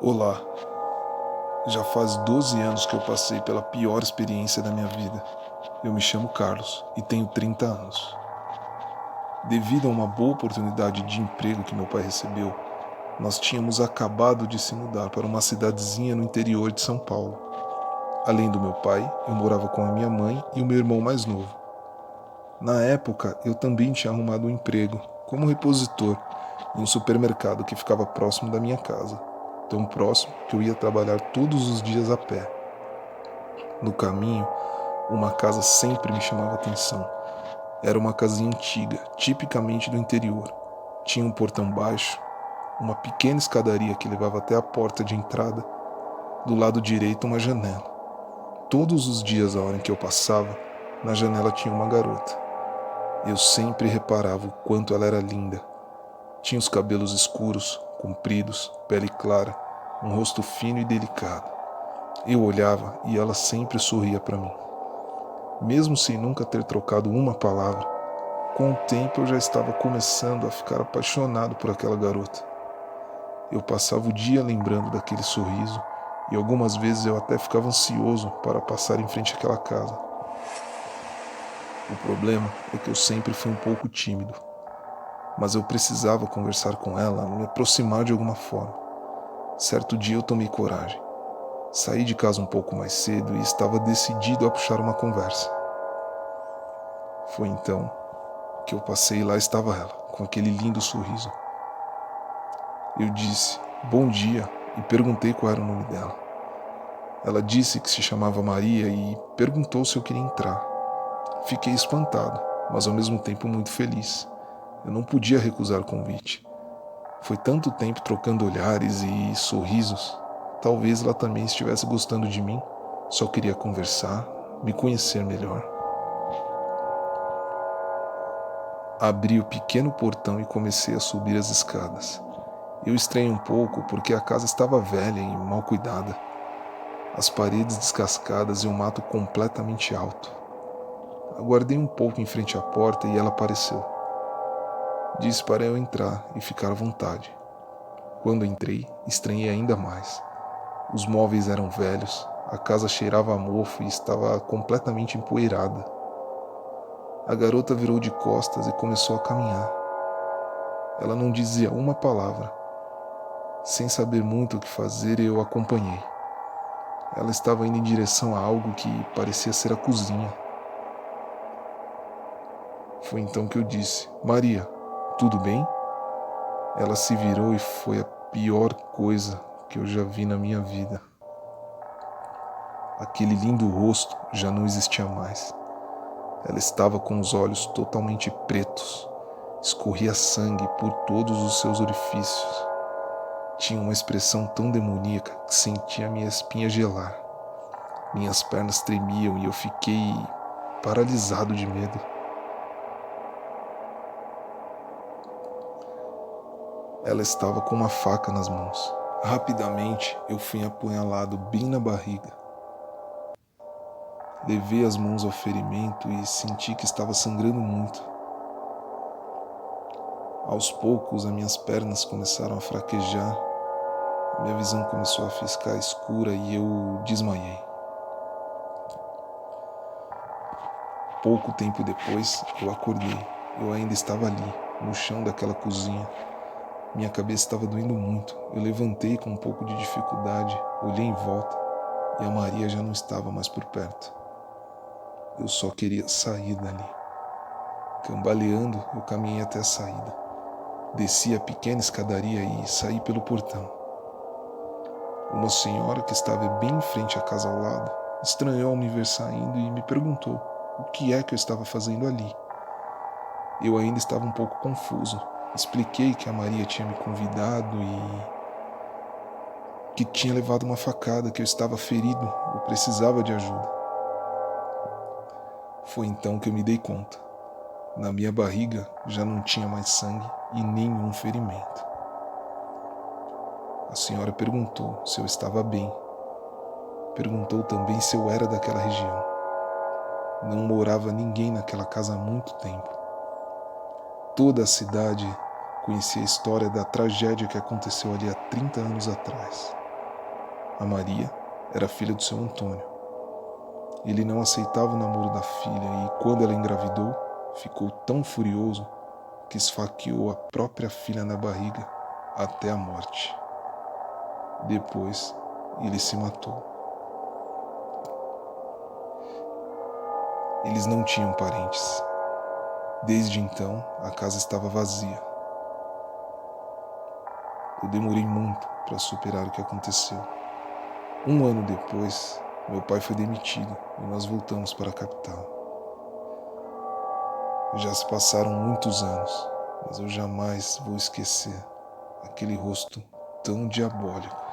Olá, já faz 12 anos que eu passei pela pior experiência da minha vida. Eu me chamo Carlos e tenho 30 anos. Devido a uma boa oportunidade de emprego que meu pai recebeu, nós tínhamos acabado de se mudar para uma cidadezinha no interior de São Paulo. Além do meu pai, eu morava com a minha mãe e o meu irmão mais novo. Na época, eu também tinha arrumado um emprego como repositor em um supermercado que ficava próximo da minha casa, tão próximo que eu ia trabalhar todos os dias a pé. No caminho, uma casa sempre me chamava atenção. Era uma casinha antiga, tipicamente do interior. Tinha um portão baixo, uma pequena escadaria que levava até a porta de entrada. Do lado direito, uma janela. Todos os dias, à hora em que eu passava, na janela tinha uma garota. Eu sempre reparava o quanto ela era linda. Tinha os cabelos escuros, compridos, pele clara, um rosto fino e delicado. Eu olhava e ela sempre sorria para mim. Mesmo sem nunca ter trocado uma palavra, com o tempo eu já estava começando a ficar apaixonado por aquela garota. Eu passava o dia lembrando daquele sorriso e algumas vezes eu até ficava ansioso para passar em frente àquela casa. O problema é que eu sempre fui um pouco tímido, mas eu precisava conversar com ela, me aproximar de alguma forma. Certo dia eu tomei coragem. Saí de casa um pouco mais cedo e estava decidido a puxar uma conversa. Foi então que eu passei e lá estava ela, com aquele lindo sorriso. Eu disse bom dia e perguntei qual era o nome dela. Ela disse que se chamava Maria e perguntou se eu queria entrar. Fiquei espantado, mas ao mesmo tempo muito feliz. Eu não podia recusar o convite. Foi tanto tempo trocando olhares e sorrisos. Talvez ela também estivesse gostando de mim. Só queria conversar, me conhecer melhor. Abri o pequeno portão e comecei a subir as escadas. Eu estranhei um pouco porque a casa estava velha e mal cuidada. As paredes descascadas e o mato completamente alto. Aguardei um pouco em frente à porta e ela apareceu. Disse para eu entrar e ficar à vontade. Quando entrei, estranhei ainda mais. Os móveis eram velhos, a casa cheirava a mofo e estava completamente empoeirada. A garota virou de costas e começou a caminhar. Ela não dizia uma palavra. Sem saber muito o que fazer, eu acompanhei. Ela estava indo em direção a algo que parecia ser a cozinha. Foi então que eu disse: Maria, tudo bem? Ela se virou e foi a pior coisa que eu já vi na minha vida. Aquele lindo rosto já não existia mais. Ela estava com os olhos totalmente pretos. Escorria sangue por todos os seus orifícios. Tinha uma expressão tão demoníaca que sentia minha espinha gelar. Minhas pernas tremiam e eu fiquei paralisado de medo. Ela estava com uma faca nas mãos. Rapidamente eu fui apunhalado bem na barriga. Levei as mãos ao ferimento e senti que estava sangrando muito. Aos poucos, as minhas pernas começaram a fraquejar, minha visão começou a ficar escura e eu desmaiei. Pouco tempo depois, eu acordei. Eu ainda estava ali, no chão daquela cozinha. Minha cabeça estava doendo muito. Eu levantei com um pouco de dificuldade, olhei em volta e a Maria já não estava mais por perto. Eu só queria sair dali. Cambaleando, eu caminhei até a saída. Desci a pequena escadaria e saí pelo portão. Uma senhora que estava bem em frente à casa ao lado estranhou ao me ver saindo e me perguntou o que é que eu estava fazendo ali. Eu ainda estava um pouco confuso. Expliquei que a Maria tinha me convidado e que tinha levado uma facada, que eu estava ferido, eu precisava de ajuda. Foi então que eu me dei conta. Na minha barriga já não tinha mais sangue e nenhum ferimento. A senhora perguntou se eu estava bem. Perguntou também se eu era daquela região. Não morava ninguém naquela casa há muito tempo. Toda a cidade conhecia a história da tragédia que aconteceu ali há 30 anos atrás. A Maria era filha do seu Antônio. Ele não aceitava o namoro da filha e, quando ela engravidou, ficou tão furioso que esfaqueou a própria filha na barriga até a morte. Depois, ele se matou. Eles não tinham parentes. Desde então, a casa estava vazia. Eu demorei muito para superar o que aconteceu. 1 ano depois, meu pai foi demitido e nós voltamos para a capital. Já se passaram muitos anos, mas eu jamais vou esquecer aquele rosto tão diabólico.